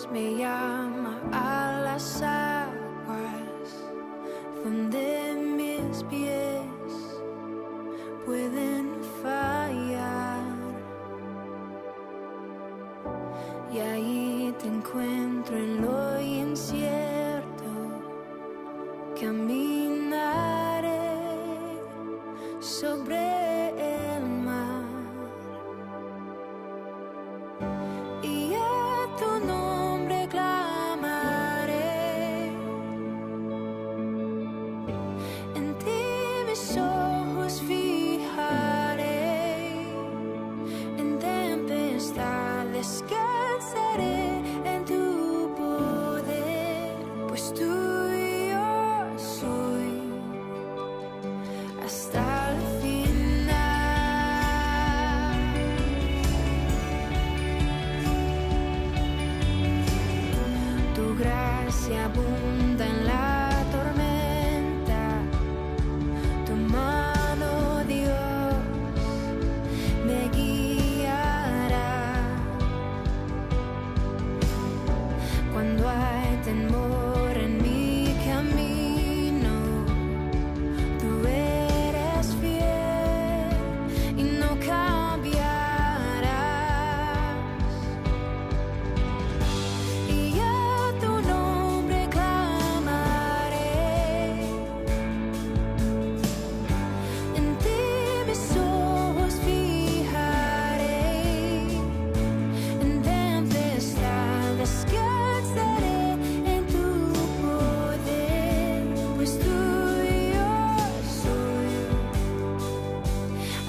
me llama a las aguas donde mis pies pueden fallar, y ahí te encuentro en lo incierto. Caminaré sobre el mar y a tu nombre clamaré. En ti mis ojos fijaré, en tempestad descansaré en tu poder, pues tuyo soy hasta el final. Tu gracia abunda en la tormenta, tu mano, Dios, me guiará. Cuando hay temor en mi camino, tú eres fiel y no cambiarás. Y a tu nombre clamaré, en ti mis ojos fijaré, en tempestad descansaré en tu poder, pues tuyo soy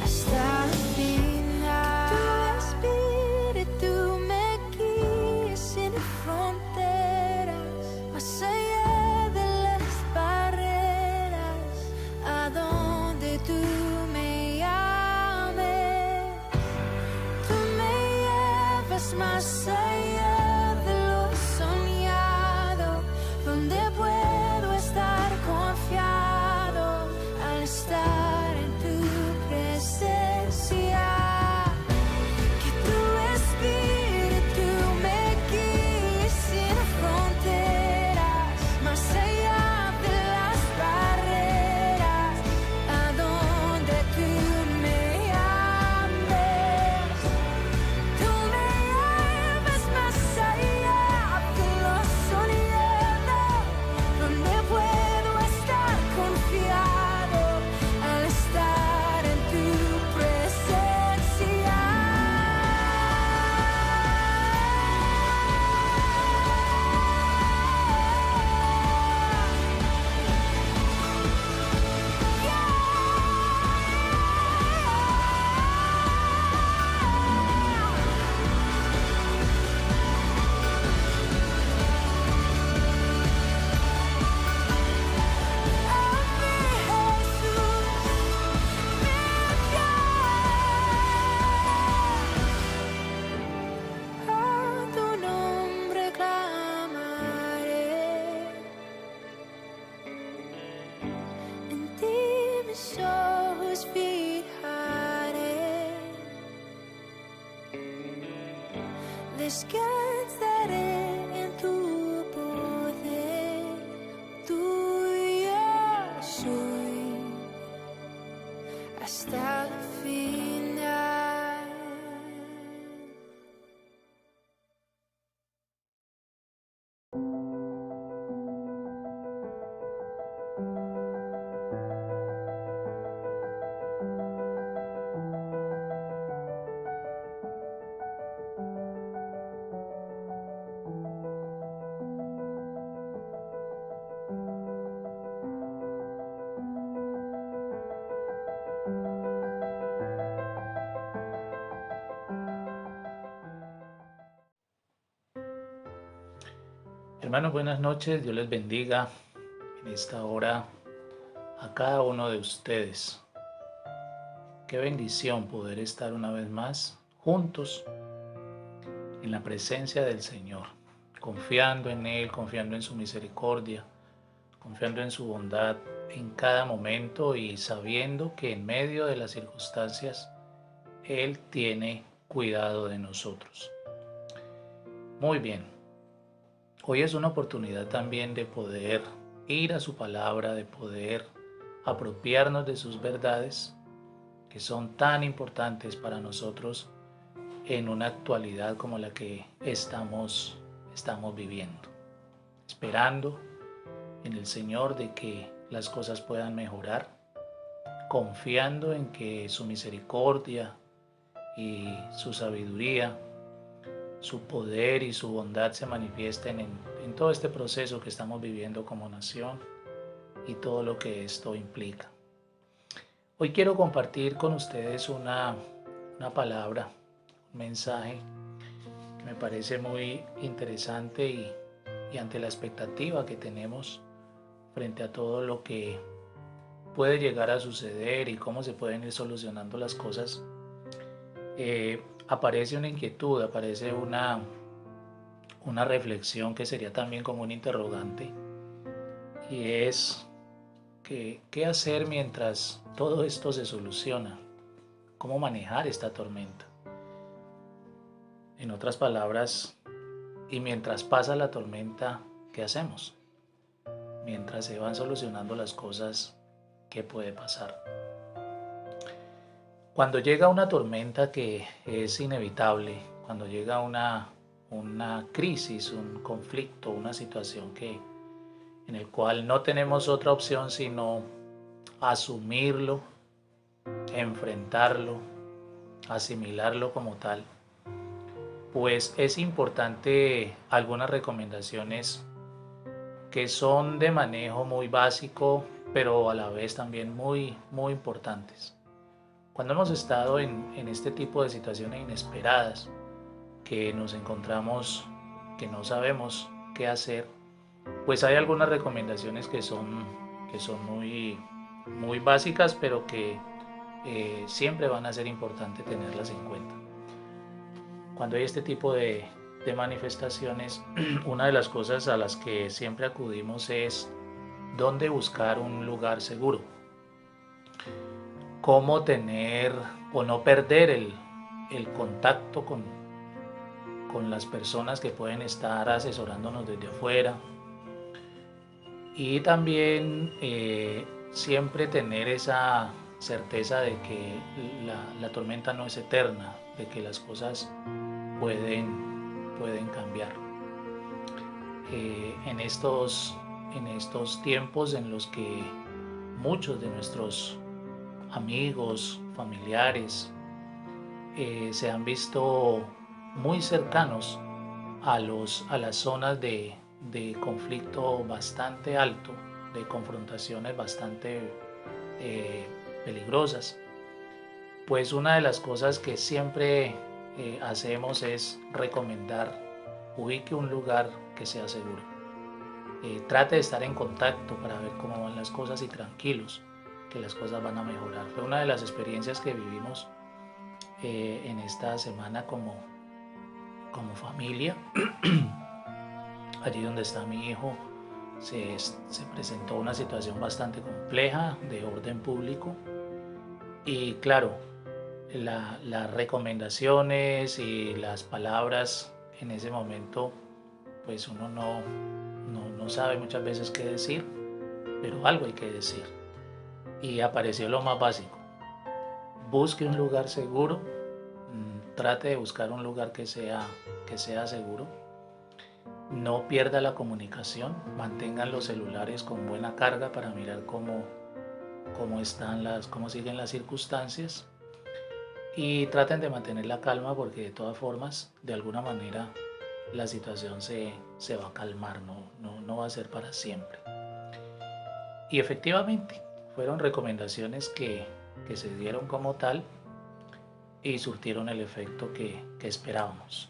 hasta el final. Tu espíritu me guía sin fronteras, más allá de las barreras, a donde tú me llames. Tú me llevas más allá de lo soñado, donde puedo estar confiado al estar en tu presencia. Que tu espíritu me guíe sin fronteras, más allá de las barreras, a donde tú me llames. Tú me llevas más allá de lo soñado, donde puedo estar confiado al estar en tu presencia. A tu nombre clamaré, en ti mis ojos fijaré, descansaré en tu poder, tuyo soy hasta el final. Hermanos, buenas noches, Dios les bendiga en esta hora a cada uno de ustedes. Qué bendición poder estar una vez más juntos en la presencia del Señor, confiando en Él, confiando en su misericordia, confiando en su bondad en cada momento y sabiendo que en medio de las circunstancias Él tiene cuidado de nosotros. Muy bien, Hoy es una oportunidad también de poder ir a su palabra, de poder apropiarnos de sus verdades que son tan importantes para nosotros en una actualidad como la que estamos viviendo, esperando en el Señor de que las cosas puedan mejorar, confiando en que su misericordia y su sabiduría, su poder y su bondad se manifiesten en todo este proceso que estamos viviendo como nación y todo lo que esto implica. Hoy quiero compartir con ustedes una palabra, un mensaje que me parece muy interesante y ante la expectativa que tenemos frente a todo lo que puede llegar a suceder y cómo se pueden ir solucionando las cosas, aparece una inquietud, aparece una reflexión que sería también como un interrogante, y es ¿qué hacer mientras todo esto se soluciona? ¿Cómo manejar esta tormenta? En otras palabras, y mientras pasa la tormenta, ¿qué hacemos? Mientras se van solucionando las cosas, ¿qué puede pasar? Cuando llega una tormenta que es inevitable, cuando llega una crisis, un conflicto, una situación en el cual no tenemos otra opción sino asumirlo, enfrentarlo, asimilarlo como tal, pues es importante algunas recomendaciones que son de manejo muy básico, pero a la vez también muy importantes. Cuando hemos estado en este tipo de situaciones inesperadas, que nos encontramos, que no sabemos qué hacer, pues hay algunas recomendaciones que son muy básicas, pero que siempre van a ser importantes tenerlas en cuenta. Cuando hay este tipo de manifestaciones, una de las cosas a las que siempre acudimos es dónde buscar un lugar seguro, cómo tener o no perder el contacto con las personas que pueden estar asesorándonos desde afuera, y también siempre tener esa certeza de que la tormenta no es eterna, de que las cosas pueden cambiar. En estos tiempos en los que muchos de nuestros amigos, familiares, se han visto muy cercanos a las zonas de conflicto bastante alto, de confrontaciones bastante peligrosas, pues una de las cosas que siempre hacemos es recomendar: ubique un lugar que sea seguro. Trate de estar en contacto para ver cómo van las cosas y tranquilos, que las cosas van a mejorar. Fue una de las experiencias que vivimos en esta semana como familia. Allí donde está mi hijo se presentó una situación bastante compleja de orden público, y claro, las recomendaciones y las palabras en ese momento, pues uno no sabe muchas veces qué decir, pero algo hay que decir. Y apareció lo más básico: busque un lugar seguro, trate de buscar un lugar que sea seguro, no pierda la comunicación, mantengan los celulares con buena carga para mirar cómo siguen las circunstancias, y traten de mantener la calma, porque de todas formas, de alguna manera, la situación se va a calmar, no va a ser para siempre. Y efectivamente, fueron recomendaciones que se dieron como tal y surtieron el efecto que esperábamos.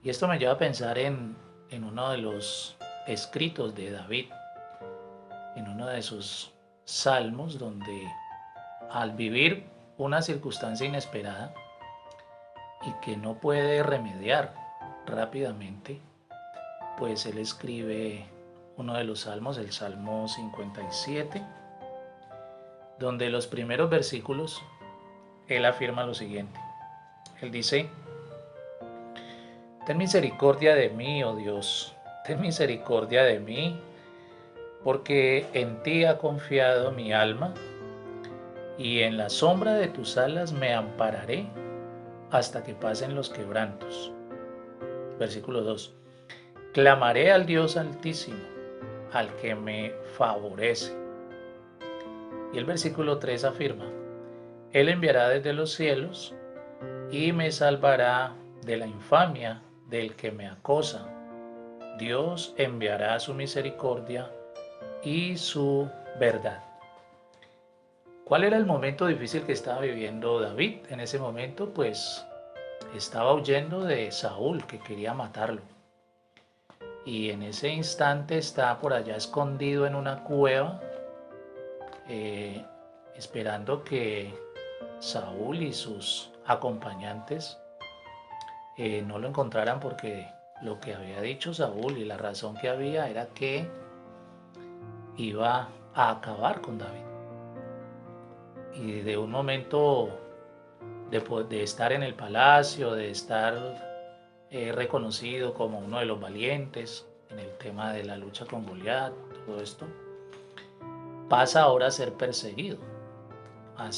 Y esto me lleva a pensar en uno de los escritos de David, en uno de sus salmos, donde al vivir una circunstancia inesperada y que no puede remediar rápidamente, pues él escribe uno de los salmos, el Salmo 57, donde los primeros versículos él afirma lo siguiente. Él dice: Ten misericordia de mí, oh Dios, ten misericordia de mí, porque en ti ha confiado mi alma, y en la sombra de tus alas me ampararé hasta que pasen los quebrantos. Versículo 2. Clamaré al Dios Altísimo, al que me favorece. Y el versículo 3 afirma, Él enviará desde los cielos y me salvará de la infamia del que me acosa. Dios enviará su misericordia y su verdad. ¿Cuál era el momento difícil que estaba viviendo David en ese momento? Pues estaba huyendo de Saúl, que quería matarlo. Y en ese instante está por allá escondido en una cueva, esperando que Saúl y sus acompañantes no lo encontraran, porque lo que había dicho Saúl y la razón que había era que iba a acabar con David. Y de un momento de estar en el palacio, de estar reconocido como uno de los valientes en el tema de la lucha con Goliat, todo esto, pasa ahora a ser perseguido, a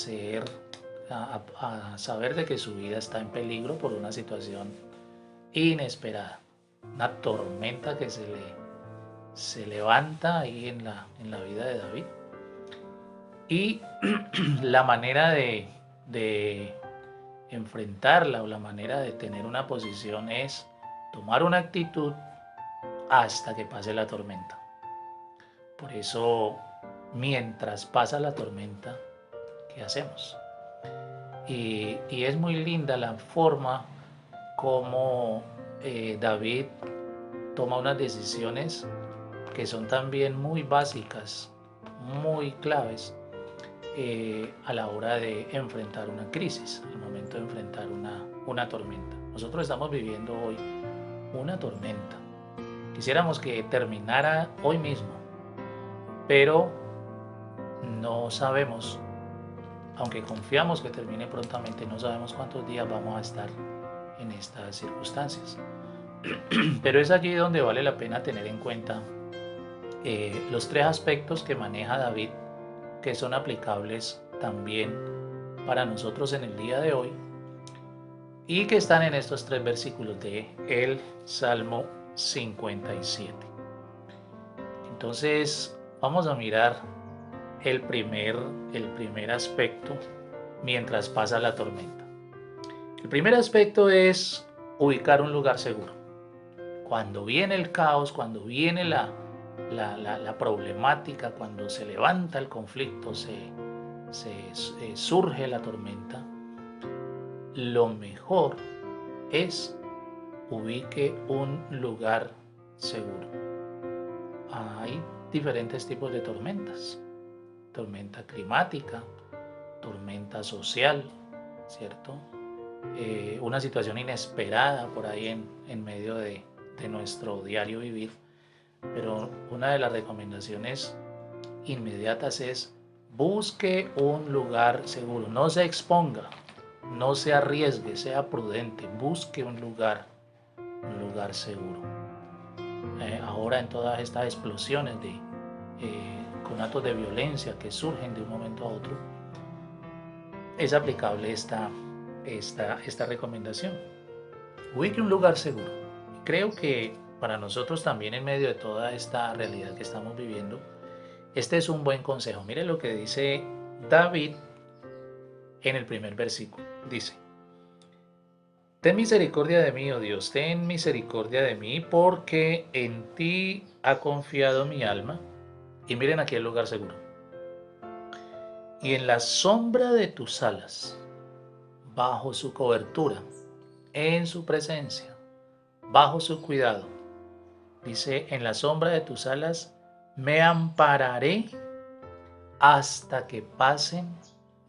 saber de que su vida está en peligro por una situación inesperada, una tormenta que se levanta ahí en la vida de David. Y la manera de enfrentarla, o la manera de tener una posición, es tomar una actitud hasta que pase la tormenta. Por eso, mientras pasa la tormenta, ¿qué hacemos? Y es muy linda la forma como David toma unas decisiones que son también muy básicas, muy claves a la hora de enfrentar una crisis, al momento de enfrentar una tormenta. Nosotros estamos viviendo hoy una tormenta. Quisiéramos que terminara hoy mismo, pero no sabemos, aunque confiamos que termine prontamente, no sabemos cuántos días vamos a estar en estas circunstancias. Pero es allí donde vale la pena tener en cuenta los tres aspectos que maneja David, que son aplicables también para nosotros en el día de hoy y que están en estos tres versículos de el Salmo 57. Entonces vamos a mirar el primer aspecto mientras pasa la tormenta. El primer aspecto es ubicar un lugar seguro. Cuando viene el caos, cuando viene la problemática, cuando se levanta el conflicto, surge la tormenta, lo mejor es ubique un lugar seguro. Hay diferentes tipos de tormentas: tormenta climática, tormenta social, ¿cierto? Una situación inesperada por ahí en medio de nuestro diario vivir. Pero una de las recomendaciones inmediatas es: busque un lugar seguro, no se exponga, no se arriesgue, sea prudente, busque un lugar seguro. Ahora, en todas estas explosiones con actos de violencia que surgen de un momento a otro, es aplicable esta recomendación. Ubique un lugar seguro. Creo que para nosotros también, en medio de toda esta realidad que estamos viviendo, este es un buen consejo. Mire lo que dice David en el primer versículo. Dice: ten misericordia de mí, oh Dios, ten misericordia de mí, porque en ti ha confiado mi alma. Y miren aquí el lugar seguro. Y en la sombra de tus alas, bajo su cobertura, en su presencia, bajo su cuidado. Dice: en la sombra de tus alas me ampararé hasta que pasen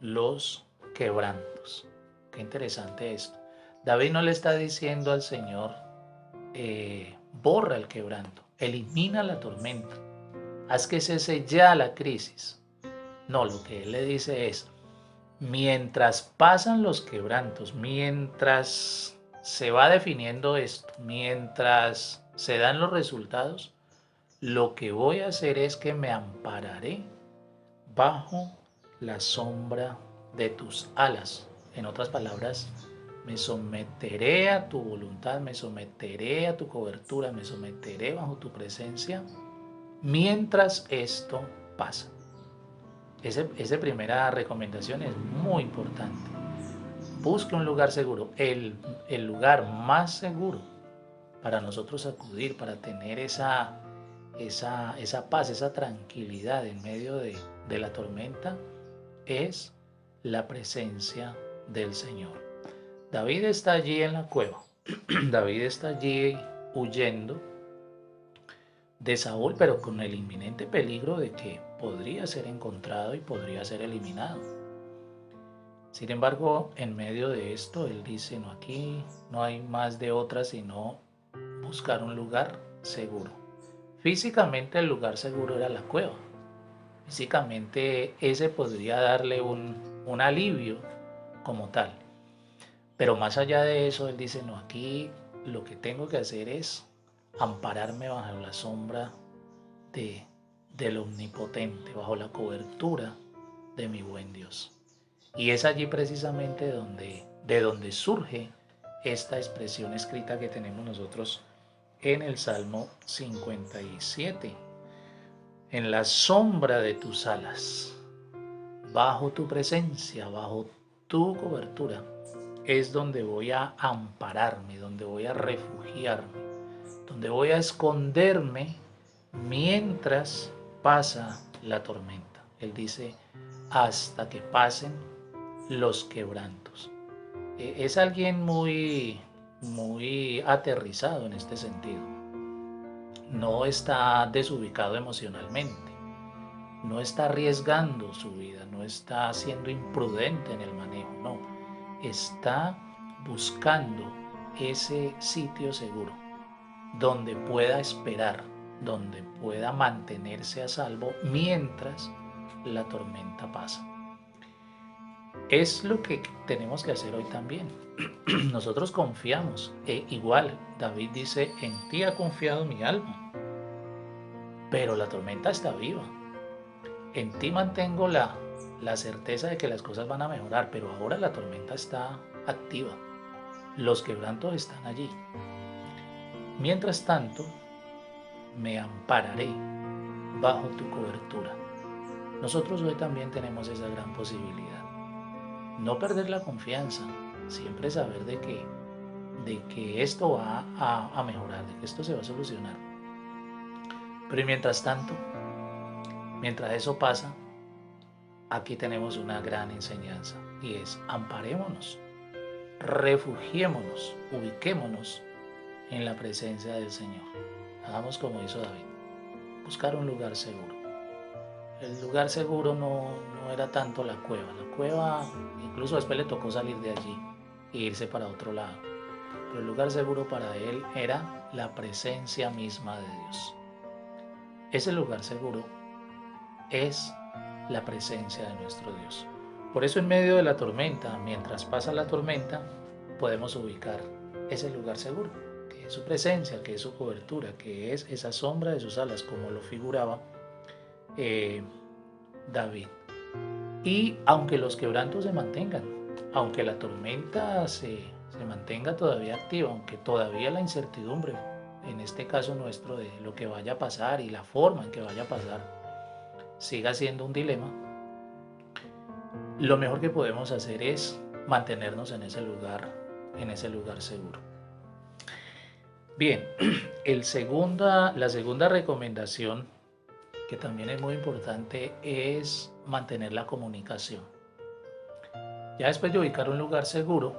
los quebrantos. Qué interesante esto. David no le está diciendo al Señor, borra el quebranto, elimina la tormenta, haz que cese ya la crisis. No, lo que él le dice es: mientras pasan los quebrantos, mientras se va definiendo esto, mientras se dan los resultados, lo que voy a hacer es que me ampararé bajo la sombra de tus alas. En otras palabras, me someteré a tu voluntad, me someteré a tu cobertura, me someteré bajo tu presencia mientras esto pasa. Esa primera recomendación es muy importante. Busque un lugar seguro, el lugar más seguro para nosotros acudir, para tener esa paz, esa tranquilidad en medio de la tormenta, es la presencia del Señor. David está allí en la cueva, David está allí huyendo de Saúl, pero con el inminente peligro de que podría ser encontrado y podría ser eliminado. Sin embargo, en medio de esto, él dice, no, aquí no hay más de otra sino buscar un lugar seguro. Físicamente el lugar seguro era la cueva. Físicamente ese podría darle un alivio como tal. Pero más allá de eso, él dice, no, aquí lo que tengo que hacer es ampararme bajo la sombra del Omnipotente, bajo la cobertura de mi buen Dios. Y es allí precisamente de donde surge esta expresión escrita que tenemos nosotros en el Salmo 57. En la sombra de tus alas, bajo tu presencia, bajo tu cobertura, es donde voy a ampararme, donde voy a refugiarme, donde voy a esconderme mientras pasa la tormenta. Él dice, hasta que pasen los quebrantos. Es alguien muy aterrizado en este sentido. No está desubicado emocionalmente, no está arriesgando su vida, no está siendo imprudente en el manejo, no, está buscando ese sitio seguro donde pueda esperar, donde pueda mantenerse a salvo mientras la tormenta pasa. Es lo que tenemos que hacer hoy también. Nosotros confiamos. Igual, David dice, en ti ha confiado mi alma. Pero la tormenta está viva. En ti mantengo la certeza de que las cosas van a mejorar, pero ahora la tormenta está activa. Los quebrantos están allí. Mientras tanto, me ampararé bajo tu cobertura. Nosotros hoy también tenemos esa gran posibilidad. No perder la confianza, siempre saber de que esto va a mejorar, de que esto se va a solucionar. Pero mientras tanto, mientras eso pasa, aquí tenemos una gran enseñanza y es amparémonos, refugiémonos, ubiquémonos en la presencia del Señor. Hagamos como hizo David, buscar un lugar seguro. El lugar seguro no era tanto la cueva incluso después le tocó salir de allí e irse para otro lado. Pero el lugar seguro para él era la presencia misma de Dios. Ese lugar seguro es la presencia de nuestro Dios. Por eso en medio de la tormenta, mientras pasa la tormenta, podemos ubicar ese lugar seguro, que es su presencia, que es su cobertura, que es esa sombra de sus alas, como lo figuraba David. Y aunque los quebrantos se mantengan, aunque la tormenta se mantenga todavía activa, aunque todavía la incertidumbre, en este caso nuestro, de lo que vaya a pasar y la forma en que vaya a pasar, siga siendo un dilema, lo mejor que podemos hacer es mantenernos en ese lugar seguro. Bien, la segunda recomendación, que también es muy importante, es mantener la comunicación. Ya después de ubicar un lugar seguro,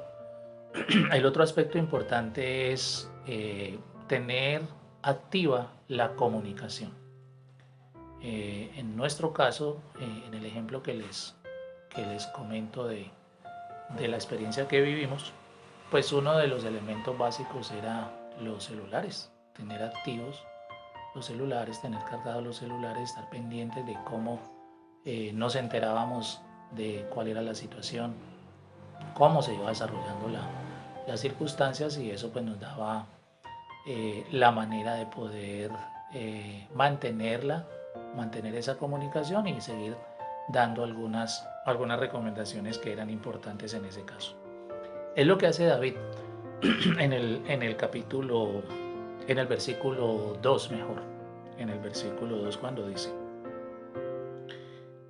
el otro aspecto importante es tener activa la comunicación. En nuestro caso, en el ejemplo que les comento de la experiencia que vivimos, pues uno de los elementos básicos era los celulares, tener activos los celulares, tener cargados los celulares, estar pendientes de cómo nos enterábamos de cuál era la situación, cómo se iba desarrollando las circunstancias, y eso pues nos daba la manera de poder mantener esa comunicación y seguir dando algunas recomendaciones que eran importantes en ese caso. Es lo que hace David en el capítulo, en el versículo 2 mejor, en el versículo 2 cuando dice: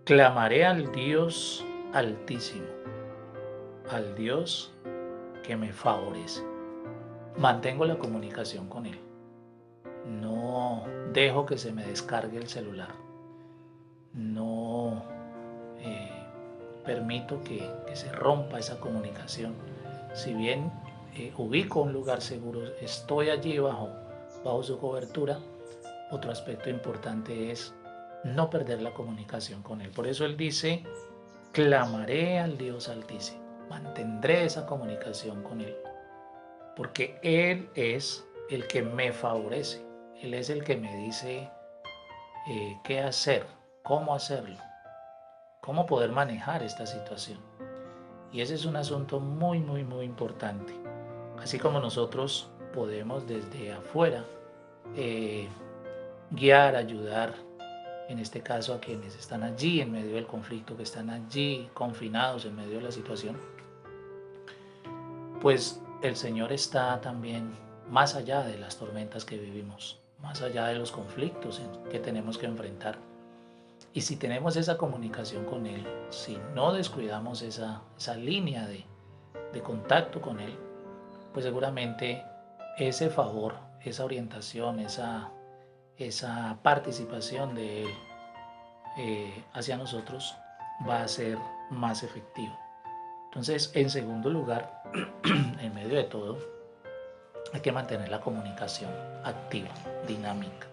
clamaré al Dios altísimo, al Dios que me favorece. Mantengo la comunicación con Él. No dejo que se me descargue el celular. No permito que se rompa esa comunicación. Si bien ubico un lugar seguro, estoy allí bajo su cobertura, otro aspecto importante es no perder la comunicación con Él. Por eso Él dice: clamaré al Dios altísimo, mantendré esa comunicación con Él, porque Él es el que me favorece, Él es el que me dice qué hacer, cómo hacerlo, cómo poder manejar esta situación. Y ese es un asunto muy, muy, muy importante. Así como nosotros podemos desde afuera guiar, ayudar, en este caso a quienes están allí en medio del conflicto, que están allí confinados en medio de la situación, pues el Señor está también más allá de las tormentas que vivimos, más allá de los conflictos que tenemos que enfrentar. Y si tenemos esa comunicación con Él, si no descuidamos esa línea de contacto con Él, pues seguramente ese favor, esa orientación, esa participación de Él hacia nosotros va a ser más efectivo. Entonces, en segundo lugar, en medio de todo, hay que mantener la comunicación activa, dinámica.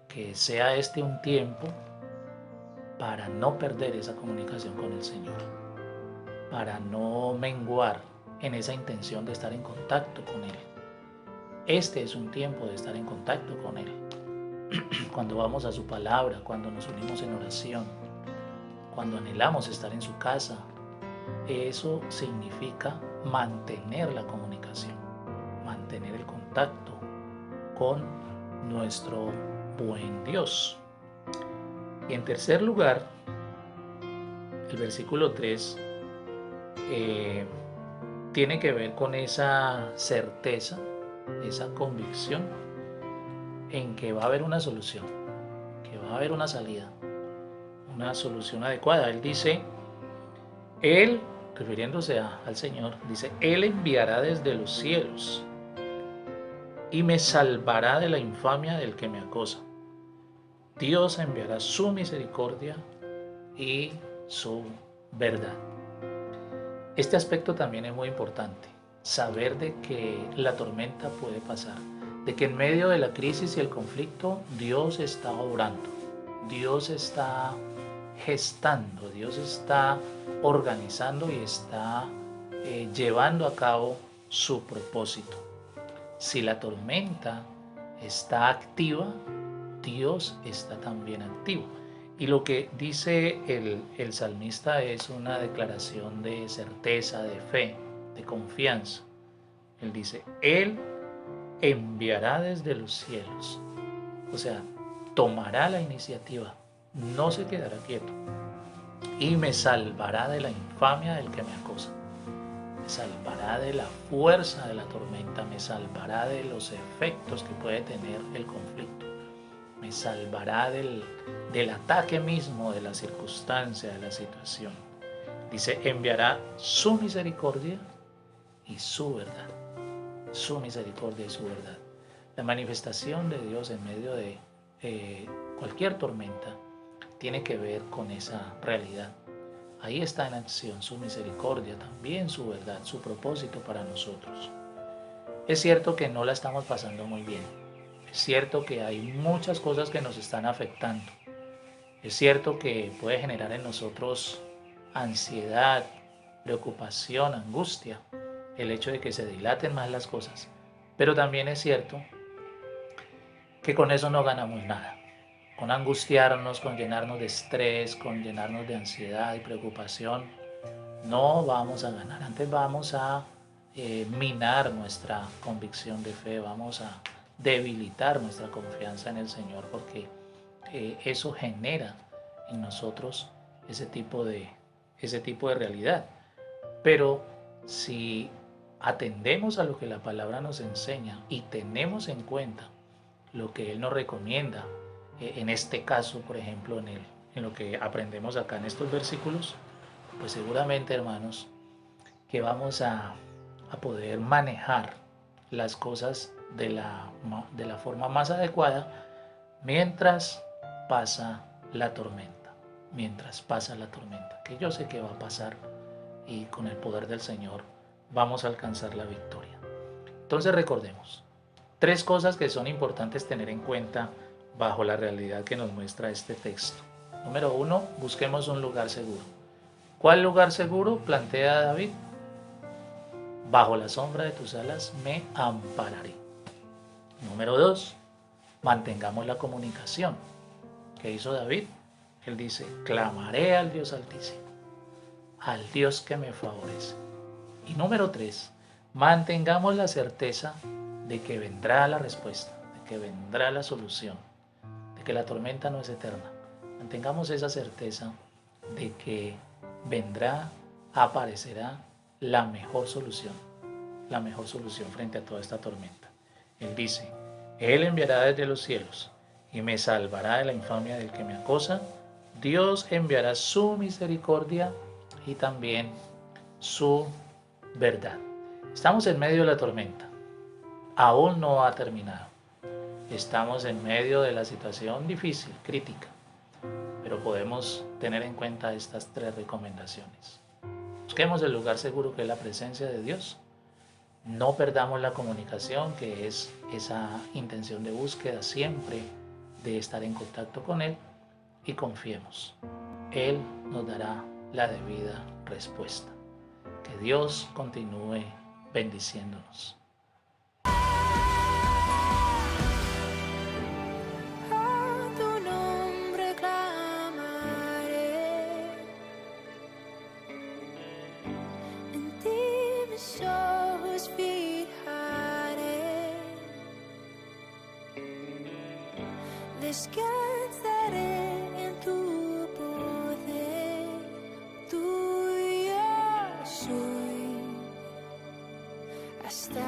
Que sea este un tiempo para no perder esa comunicación con el Señor, para no menguar en esa intención de estar en contacto con Él. Este es un tiempo de estar en contacto con Él. Cuando vamos a su palabra, cuando nos unimos en oración, cuando anhelamos estar en su casa, eso significa mantener la comunicación, mantener el contacto con nuestro buen Dios. Y en tercer lugar, el versículo 3 tiene que ver con esa certeza, esa convicción en que va a haber una solución, que va a haber una salida, una solución adecuada. Él dice, Él, refiriéndose al Señor, dice: Él enviará desde los cielos y me salvará de la infamia del que me acosa. Dios enviará su misericordia y su verdad. Este aspecto también es muy importante, saber de que la tormenta puede pasar, de que en medio de la crisis y el conflicto Dios está obrando, Dios está gestando, Dios está organizando y está llevando a cabo su propósito. Si la tormenta está activa, Dios está también activo. Y lo que dice el salmista es una declaración de certeza, de fe, de confianza. Él dice: Él enviará desde los cielos. O sea, tomará la iniciativa, no se quedará quieto, y me salvará de la infamia del que me acosa. Me salvará de la fuerza de la tormenta, me salvará de los efectos que puede tener el conflicto, me salvará del ataque mismo de la circunstancia, de la situación. Dice: enviará su misericordia y su verdad. Su misericordia y su verdad. La manifestación de Dios en medio de cualquier tormenta tiene que ver con esa realidad. Ahí está en acción su misericordia, también su verdad, su propósito para nosotros. Es cierto que no la estamos pasando muy bien. Es cierto que hay muchas cosas que nos están afectando. Es cierto que puede generar en nosotros ansiedad, preocupación, angustia, el hecho de que se dilaten más las cosas. Pero también es cierto que con eso no ganamos nada. Con angustiarnos, con llenarnos de estrés, con llenarnos de ansiedad y preocupación, no vamos a ganar. Antes vamos a minar nuestra convicción de fe, vamos a debilitar nuestra confianza en el Señor, porque eso genera en nosotros ese tipo de realidad. Pero si atendemos a lo que la palabra nos enseña y tenemos en cuenta lo que Él nos recomienda, en este caso, por ejemplo, en lo que aprendemos acá en estos versículos, pues seguramente, hermanos, que vamos a poder manejar las cosas de la forma más adecuada mientras pasa la tormenta, que yo sé que va a pasar y con el poder del Señor vamos a alcanzar la victoria. Entonces recordemos, 3 cosas que son importantes tener en cuenta bajo la realidad que nos muestra este texto. Número 1, busquemos un lugar seguro. ¿Cuál lugar seguro? Plantea David. Bajo la sombra de tus alas me ampararé. Número 2, mantengamos la comunicación. ¿Qué hizo David? Él dice, clamaré al Dios Altísimo, al Dios que me favorece. Y número 3, mantengamos la certeza de que vendrá la respuesta, de que vendrá la solución, de que la tormenta no es eterna. Mantengamos esa certeza de que vendrá, aparecerá la mejor solución frente a toda esta tormenta. Él dice, Él enviará desde los cielos y me salvará de la infamia del que me acosa. Dios enviará su misericordia y también su verdad. Estamos en medio de la tormenta. Aún no ha terminado. Estamos en medio de la situación difícil, crítica, pero podemos tener en cuenta estas 3 recomendaciones. Busquemos el lugar seguro que es la presencia de Dios. No perdamos la comunicación, que es esa intención de búsqueda siempre de estar en contacto con Él, y confiemos. Él nos dará la debida respuesta. Que Dios continúe bendiciéndonos. A tu nombre clamaré, en ti mis ojos fijaré, descansaré en tu poder, tuyo soy hasta